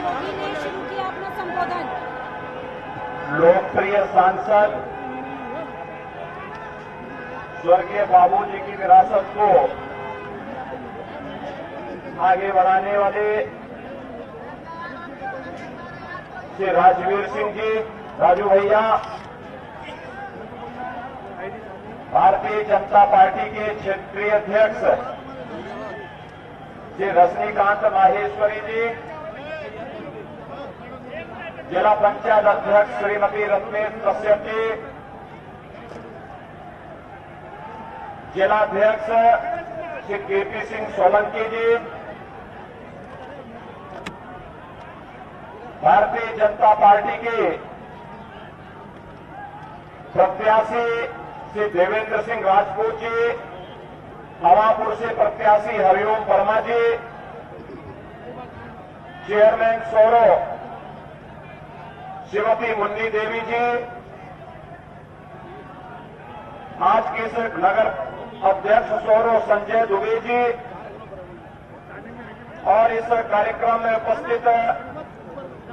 योगी ने शुरू किया अपना संबोधन। लोकप्रिय सांसद स्वर्गीय बाबूजी की विरासत को आगे बढ़ाने वाले श्री राजवीर सिंह जी, राजू भैया, भारतीय जनता पार्टी के क्षेत्रीय अध्यक्ष श्री रजनीकांत माहेश्वरी जी, जिला पंचायत अध्यक्ष श्रीमती रत्नेश कश्यप जी, जिलाध्यक्ष श्री केपी सिंह सोलंकी जी, भारतीय जनता पार्टी के प्रत्याशी श्री देवेंद्र सिंह राजपूत जी, हवापुर से प्रत्याशी हरिओम वर्मा जी, चेयरमैन सोरो श्रीमती मुन्नी देवी जी, आज के इस नगर अध्यक्ष सोरो संजय दुबे जी और इस कार्यक्रम में उपस्थित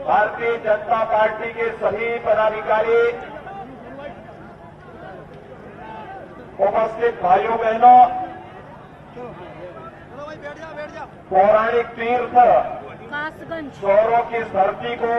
भारतीय जनता पार्टी के सभी पदाधिकारी, उपस्थित भाइयों बहनों, पौराणिक तीर्थ सोरो की इस धरती को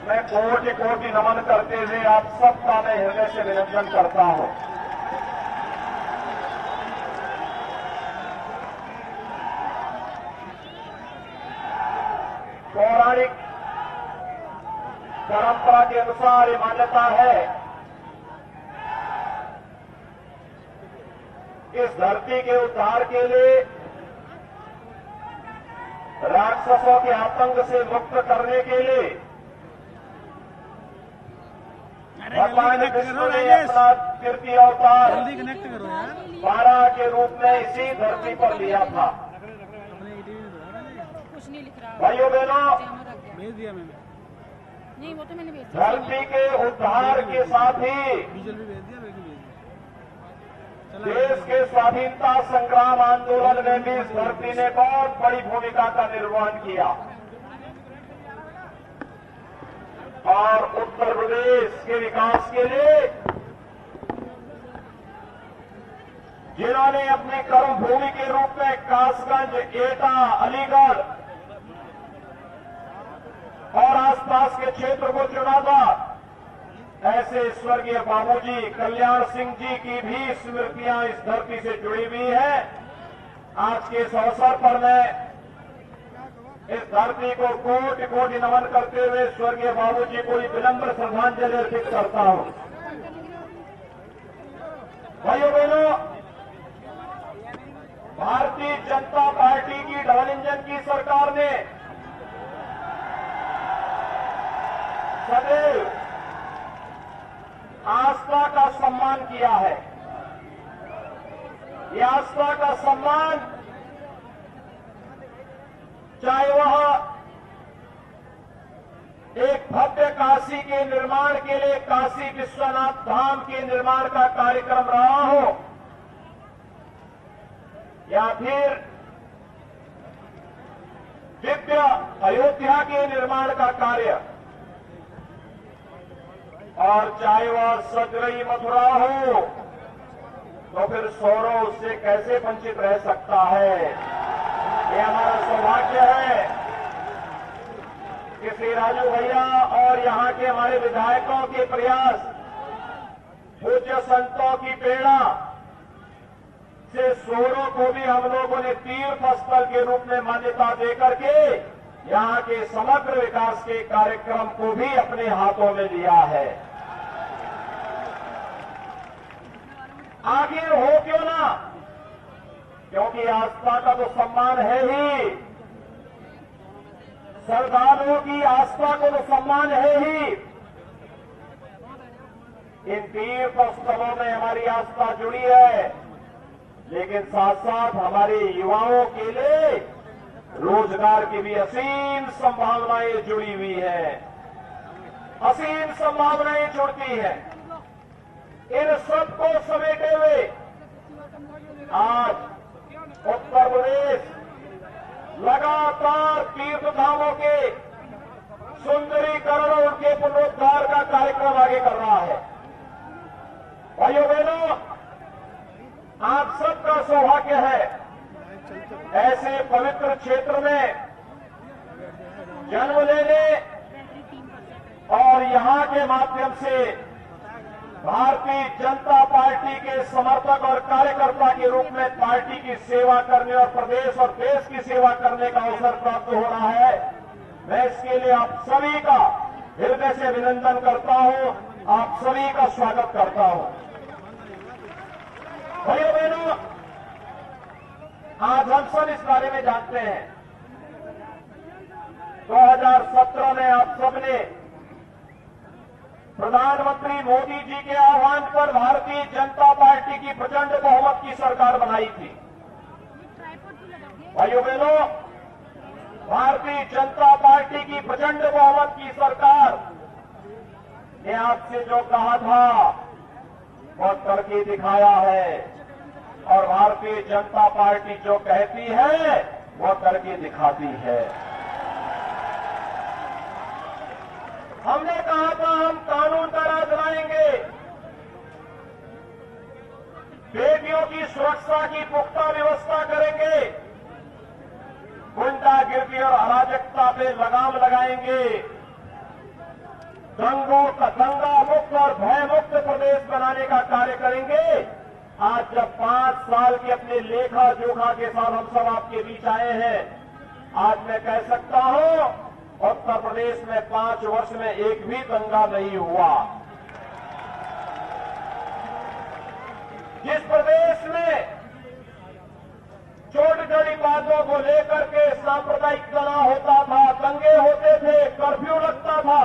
मैं कोटि कोटि नमन करते हुए आप सबका मैं हृदय से अभिनंदन करता हूं। पौराणिक परंपरा के अनुसार ये मान्यता है, इस धरती के उद्धार के लिए, राक्षसों के आतंक से मुक्त करने के लिए भगवान विष्णु ने अपना तृतीय अवतार बारह के रूप में इसी धरती पर लिया था। कुछ नहीं लिख रहा भाइयों बहनों, भेज दिया मैंने। नहीं, वो तो मैंने भेज दिया। धरती के उद्धार के साथ ही देश के स्वाधीनता संग्राम आंदोलन में भी इस धरती ने बहुत बड़ी भूमिका का निर्वहन किया और उत्तर प्रदेश के विकास के लिए जिन्होंने अपनी कर्मभूमि के रूप में कासगंज, एटा, अलीगढ़ और आसपास के क्षेत्र को चुना था, ऐसे स्वर्गीय बाबूजी कल्याण सिंह जी की भी स्मृतियां इस धरती से जुड़ी हुई है। आज के इस अवसर पर मैं इस धरती को कोटि कोटि नमन करते हुए स्वर्गीय बाबूजी को विनम्र श्रद्धांजलि अर्पित करता हूं। भाइयों बहनों, भारतीय जनता पार्टी की डबल इंजन की सरकार ने सदैव आस्था का सम्मान किया है। यह आस्था का सम्मान चाहे वह एक भव्य काशी के निर्माण के लिए काशी विश्वनाथ धाम के निर्माण का कार्यक्रम रहा हो या फिर दिव्य अयोध्या के निर्माण का कार्य, और चाहे वह सज रही मथुरा हो, तो फिर सोरो उससे कैसे वंचित रह सकता है। ये हमारा सौभाग्य है कि श्री राजू भैया और यहां के हमारे विधायकों के प्रयास, पूज्य संतों की प्रेरणा से सोरो को भी हम लोगों ने तीर्थ स्थल के रूप में मान्यता देकर के यहां के समग्र विकास के कार्यक्रम को भी अपने हाथों में लिया है। आगे हो क्यों ना, क्योंकि आस्था का तो सम्मान है ही, श्रद्धालुओं की आस्था को तो सम्मान है ही। इन तीर्थ स्थलों में हमारी आस्था जुड़ी है, लेकिन साथ साथ हमारे युवाओं के लिए रोजगार की भी असीम संभावनाएं जुड़ी हुई है, असीम संभावनाएं जुड़ती हैं। इन सबको समेटे हुए आज उत्तर प्रदेश लगातार तीर्थ धामों के सुंदरीकरण और उनके पुनरुद्धार का कार्यक्रम आगे कर रहा है। भाइयों बहनों, आप सबका सौभाग्य है ऐसे पवित्र क्षेत्र में जन्म लेने और यहां के माध्यम से भारतीय जनता पार्टी के समर्थक और कार्यकर्ता के रूप में पार्टी की सेवा करने और प्रदेश और देश की सेवा करने का अवसर प्राप्त हो रहा है। मैं इसके लिए आप सभी का हृदय से अभिनंदन करता हूं, आप सभी का स्वागत करता हूं। भाइयों बहनों, आज हम सब इस बारे में जानते हैं 2017 में आप सबने प्रधानमंत्री मोदी जी के आह्वान पर भारतीय जनता पार्टी की प्रचंड बहुमत की सरकार बनाई थी। भाइयों बहनों, भारतीय जनता पार्टी की प्रचंड बहुमत की सरकार ने आपसे जो कहा था वो करके दिखाया है और भारतीय जनता पार्टी जो कहती है वो करके दिखाती है। हमने कहा था हम कानून का राज लाएंगे, बेटियों की सुरक्षा की पुख्ता व्यवस्था करेंगे, गुंडागिर्दी और अराजकता पे लगाम लगाएंगे, दंगा मुक्त और भय मुक्त प्रदेश बनाने का कार्य करेंगे। आज जब 5 साल के अपने लेखा जोखा के साथ हम सब आपके बीच आए हैं, आज मैं कह सकता हूं उत्तर प्रदेश में 5 वर्ष में एक भी दंगा नहीं हुआ। जिस प्रदेश में छोटी छोटी बातों को लेकर के सांप्रदायिक तनाव होता था, दंगे होते थे, कर्फ्यू लगता था,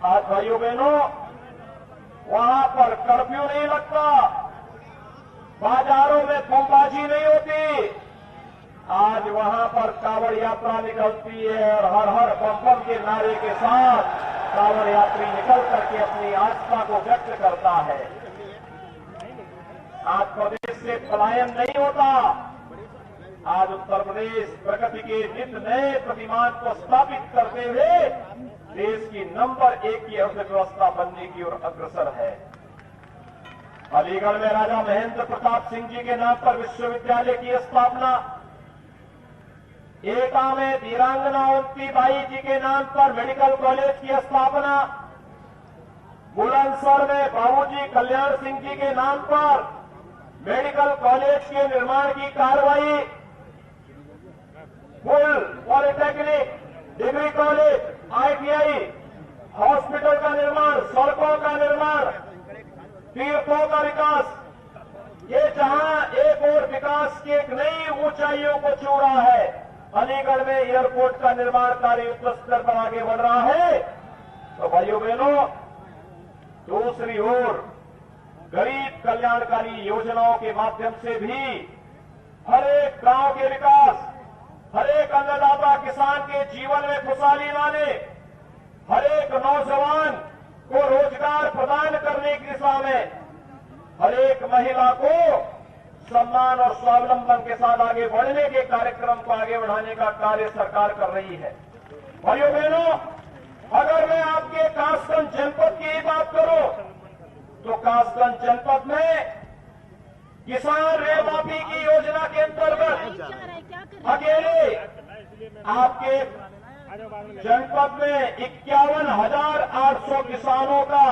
आज भाइयों बहनों वहां पर कर्फ्यू नहीं लगता, बाजारों में बमबाजी नहीं होती। आज वहां पर कांवड़ यात्रा निकलती है और हर हर बम बम के नारे के साथ कांवड़ यात्री निकल करके अपनी आस्था को व्यक्त करता है। आज प्रदेश से पलायन नहीं होता। आज उत्तर प्रदेश प्रगति के नित नए प्रतिमान को स्थापित करते हुए देश की नंबर 1 की अर्थव्यवस्था बनने की ओर अग्रसर है। अलीगढ़ में राजा महेंद्र प्रताप सिंह जी के नाम पर विश्वविद्यालय की स्थापना, एटा में वीरांगना उनती बाई जी के नाम पर मेडिकल कॉलेज की स्थापना, बुलंदशहर में बाबूजी कल्याण सिंह जी के नाम पर मेडिकल कॉलेज के निर्माण की कार्रवाई, पुल, polytechnic, degree college, ITI, hospital का निर्माण, सड़कों का निर्माण, तीर्थों का विकास, ये जहां एक और विकास की एक नई ऊंचाइयों को छू रहा है। अलीगढ़ में एयरपोर्ट का निर्माण कार्य युद्ध स्तर पर आगे बढ़ रहा है। तो भाइयों बहनों, दूसरी ओर गरीब कल्याणकारी योजनाओं के माध्यम से भी हर एक गांव के विकास, हर एक अन्नदाता किसान के जीवन में खुशहाली लाने, हर एक नौजवान को रोजगार प्रदान करने की दिशा में, हर एक महिला को सम्मान और स्वावलंबन के साथ आगे बढ़ने के कार्यक्रम को आगे बढ़ाने का कार्य सरकार कर रही है। भाइयों बहनों, अगर मैं आपके कासगंज जनपद की ही बात करूं तो कासगंज जनपद में किसान ऋण माफी की योजना के अंतर्गत अकेले आपके जनपद में 51,800 किसानों का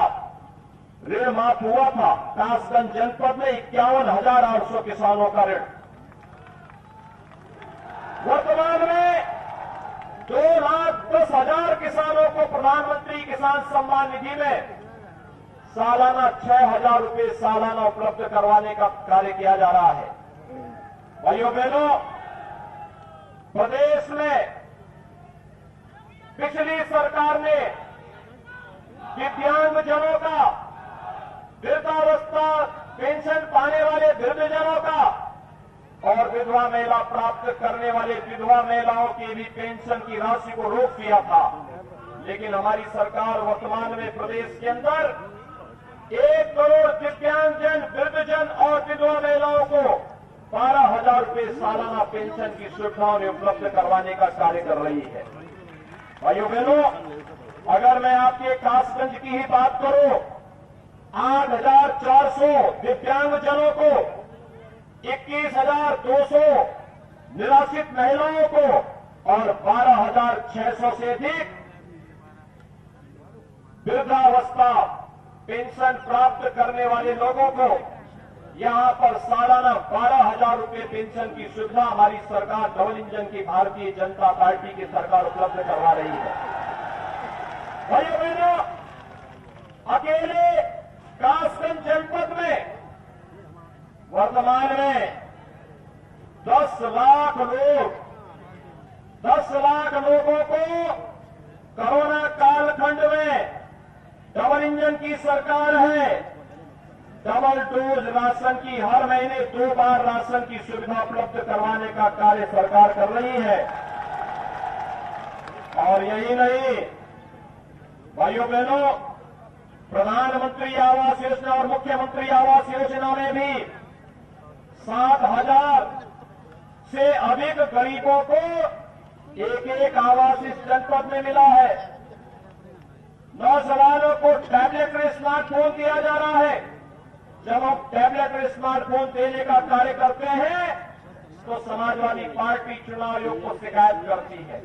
ऋण माफ हुआ था। कासगंज जनपद में 51,800 किसानों का ऋण। वर्तमान में 2,10,000 किसानों को प्रधानमंत्री किसान सम्मान निधि में सालाना 6,000 रुपये सालाना उपलब्ध करवाने का कार्य किया जा रहा है। भाइयों बहनों, प्रदेश में पिछली सरकार ने दिव्यांगजनों का, वृद्धावस्था पेंशन पाने वाले वृद्धजनों का और विधवा महिला प्राप्त करने वाले विधवा महिलाओं की भी पेंशन की राशि को रोक दिया था। लेकिन हमारी सरकार वर्तमान में प्रदेश के अंदर 1 करोड़ दिव्यांगजन, वृद्धजन और विधवा महिलाओं को 12,000 रुपये सालाना पेंशन की सुविधा उन्हें उपलब्ध करवाने का कार्य कर रही है। भाइयों बहनों, अगर मैं आपके कासगंज की ही बात करूं, 8,400 दिव्यांगजनों को, 21,200 निराश्रित महिलाओं को और 12,600 से अधिक वृद्धावस्था पेंशन प्राप्त करने वाले लोगों को यहां पर सालाना 12,000 रुपये पेंशन की सुविधा हमारी सरकार, डबल इंजन की भारतीय जनता पार्टी की सरकार उपलब्ध करवा रही है। भाइयों बहनों, अकेले कासगंज जनपद में वर्तमान में 10 लाख लोगों को कोरोना कालखंड में डबल इंजन की सरकार है, डबल डोज राशन की हर महीने 2 बार राशन की सुविधा उपलब्ध करवाने का कार्य सरकार कर रही है। और यही नहीं भाइयों बहनों, प्रधानमंत्री आवास योजना और मुख्यमंत्री आवास योजना में भी 7,000 से अधिक गरीबों को एक आवास इस जनपद में मिला है। नौजवानों को टैबलेट और स्मार्टफोन दिया जा रहा है। जब हम टैबलेट और स्मार्टफोन देने का कार्य करते हैं तो समाजवादी पार्टी चुनाव आयोग को शिकायत करती है।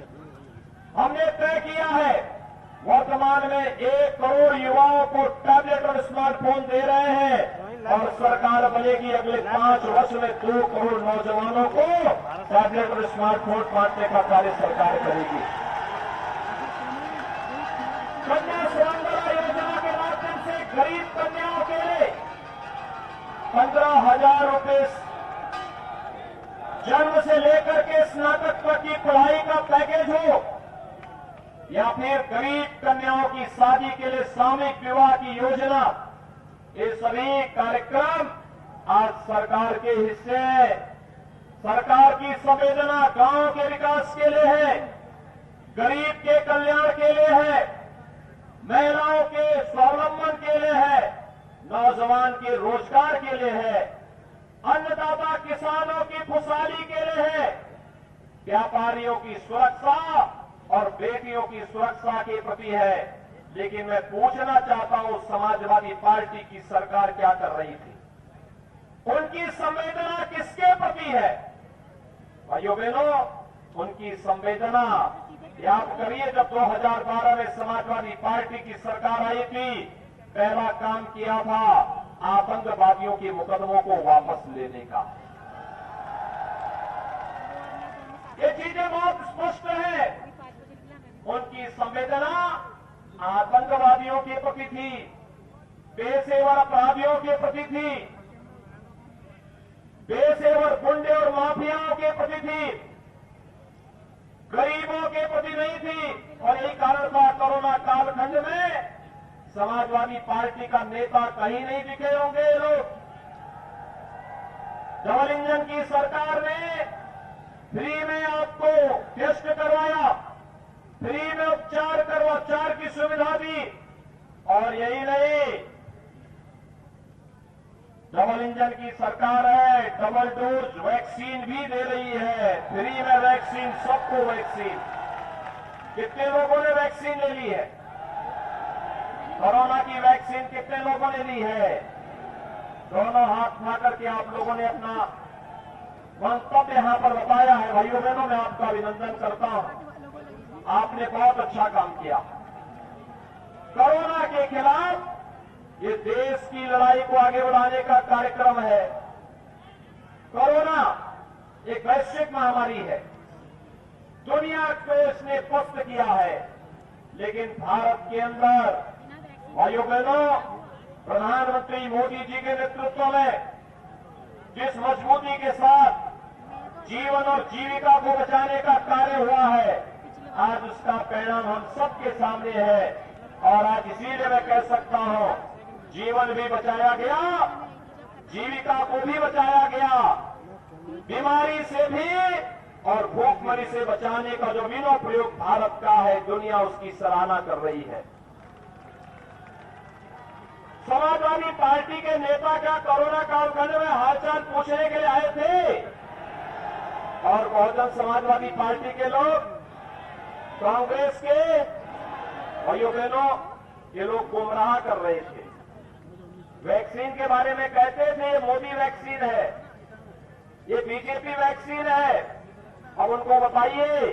हमने तय किया है, वर्तमान में 1 करोड़ युवाओं को टैबलेट और स्मार्टफोन दे रहे हैं और सरकार बनेगी अगले 5 वर्ष में 2 करोड़ नौजवानों को टैबलेट और स्मार्टफोन बांटने का कार्य सरकार करेगी। कन्या सुरंगला योजना के माध्यम से गरीब कन्याओं के लिए 15,000 रुपये जन्म से लेकर के स्नातक तक की पढ़ाई का पैकेज हो, या फिर गरीब कन्याओं की शादी के लिए सामूहिक विवाह की योजना, ये सभी कार्यक्रम आज सरकार के हिस्से हैं। सरकार की संवेदना गांव के विकास के लिए है, गरीब के कल्याण के लिए है, महिलाओं के स्वावलंबन के लिए है, नौजवान के रोजगार के लिए है, अन्नदाता किसानों की खुशहाली के लिए है, व्यापारियों की सुरक्षा और बेटियों की सुरक्षा के प्रति है। लेकिन मैं पूछना चाहता हूं, समाजवादी पार्टी की सरकार क्या कर रही थी? उनकी संवेदना किसके प्रति है? भाइयों बहनों, उनकी संवेदना याद करिए, जब 2012 में समाजवादी पार्टी की सरकार आई थी, पहला काम किया था आतंकवादियों के मुकदमों को वापस लेने का। ये चीजें बहुत स्पष्ट है। उनकी संवेदना आतंकवादियों के प्रति थी, पेशेवर अपराधियों के प्रति थी, पेशेवर गुंडे और माफियाओं के प्रति थी, गरीबों के प्रति नहीं थी। और यही कारण था कोरोना कालखंड में समाजवादी पार्टी का नेता कहीं नहीं दिखे होंगे लोग। डबल इंजन की सरकार ने फ्री में आपको टेस्ट करवाया, फ्री में उपचार की सुविधा दी। और यही नहीं, डबल इंजन की सरकार है, डबल डोज वैक्सीन भी दे रही है, फ्री में वैक्सीन, सबको वैक्सीन। कितने लोगों ने वैक्सीन ले ली है? कोरोना की वैक्सीन कितने लोगों ने ली है? दोनों हाथ उठा करके आप लोगों ने अपना मंतव्य यहां पर बताया है। भाइयों बहनों, मैं आपका अभिनंदन करता हूं, आपने बहुत अच्छा काम किया। कोरोना के खिलाफ ये देश की लड़ाई को आगे बढ़ाने का कार्यक्रम है। कोरोना एक वैश्विक महामारी है, दुनिया को इसने पस्त किया है, लेकिन भारत के अंदर भाइयों बहनों, प्रधानमंत्री मोदी जी के नेतृत्व में जिस मजबूती के साथ जीवन और जीविका को बचाने का कार्य हुआ है, आज उसका परिणाम हम सबके सामने है। और आज इसीलिए मैं कह सकता हूं, जीवन भी बचाया गया, जीविका को भी बचाया गया, बीमारी से भी और भूखमरी से बचाने का जो विनोद प्रयोग भारत का है, दुनिया उसकी सराहना कर रही है। समाजवादी पार्टी के नेता क्या कोरोना कालखंड में हालचाल पूछने के लिए आए थे? और बहुजन समाजवादी पार्टी के लोग, कांग्रेस के भाइयों बहनों, ये लोग गुमराह कर रहे थे। वैक्सीन के बारे में कहते थे ये मोदी वैक्सीन है, ये बीजेपी वैक्सीन है। अब उनको बताइए,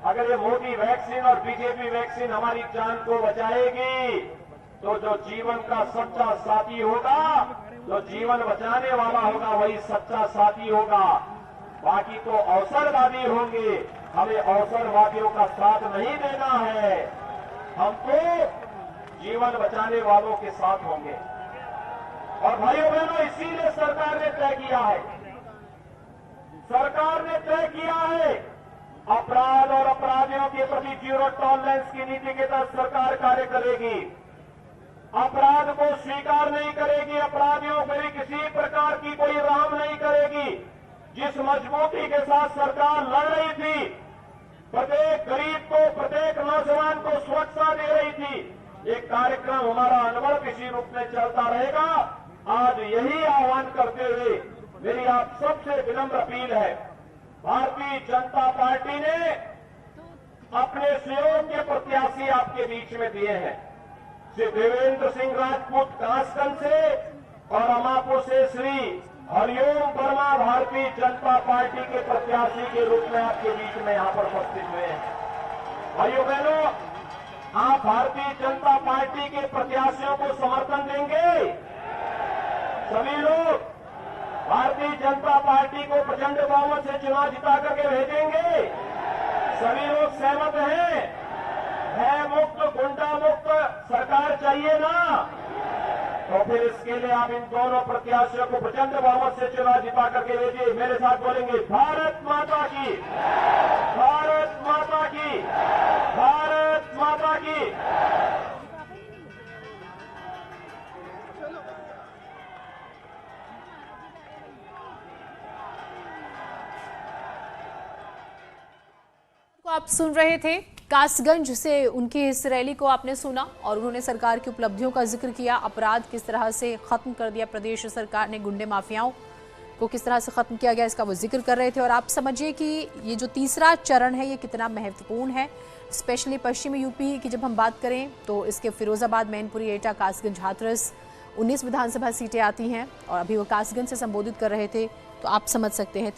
अगर ये मोदी वैक्सीन और बीजेपी वैक्सीन हमारी जान को बचाएगी, तो जो जीवन का सच्चा साथी होगा, जो जीवन बचाने वाला होगा, वही सच्चा साथी होगा। बाकी तो अवसरवादी होंगे, हमें अवसरवादियों का साथ नहीं देना है। हम तो जीवन बचाने वालों के साथ होंगे। और भाइयों बहनों, इसीलिए सरकार ने तय किया है, सरकार ने तय किया है अपराध और अपराधियों के प्रति जीरो टॉलरेंस की नीति के तहत सरकार कार्य करेगी। अपराध को स्वीकार नहीं करेगी, अपराधियों के लिए किसी प्रकार की कोई राम नहीं करेगी। जिस मजबूती के साथ सरकार लड़ रही थी, प्रत्येक गरीब को, प्रत्येक नौजवान को सुरक्षा दे रही थी, एक कार्यक्रम हमारा अनवरत इसी रूप में चलता रहेगा। आज यही आह्वान करते हुए मेरी आप सबसे विनम्र अपील है, भारतीय जनता पार्टी ने अपने सहयोग के प्रत्याशी आपके बीच में दिए हैं। श्री देवेंद्र सिंह राजपूत कासगंज से और अमापुर से श्री हरिओम वर्मा भारतीय जनता पार्टी के प्रत्याशी के रूप में आपके बीच में यहां पर उपस्थित हुए हैं। भाइयों बहनों, आप भारतीय जनता पार्टी के प्रत्याशियों को समर्थन देंगे? सभी लोग भारतीय जनता पार्टी को प्रचंड बहुमत से चुनाव जिता करके भेजेंगे? सभी लोग सहमत हैं? भय मुक्त, गुंडा मुक्त सरकार चाहिए ना? तो फिर इसके लिए आप इन दोनों प्रत्याशियों को प्रचंड बहुमत से चुनाव जिता करके भेजिए। मेरे साथ बोलेंगे, भारत माता की, भारत माता की, भारत माता की। को आप सुन रहे थे, कासगंज से उनकी इस रैली को आपने सुना और उन्होंने सरकार की उपलब्धियों का जिक्र किया। अपराध किस तरह से खत्म कर दिया प्रदेश सरकार ने, गुंडे माफियाओं को किस तरह से खत्म किया गया, इसका वो जिक्र कर रहे थे। और आप समझिए कि ये जो तीसरा चरण है ये कितना महत्वपूर्ण है। स्पेशली पश्चिमी यूपी की जब हम बात करें तो इसके फिरोजाबाद, मैनपुरी, एटा, कासगंज, हाथरस 19 विधानसभा सीटें आती हैं और अभी वो कासगंज से संबोधित कर रहे थे, तो आप समझ सकते हैं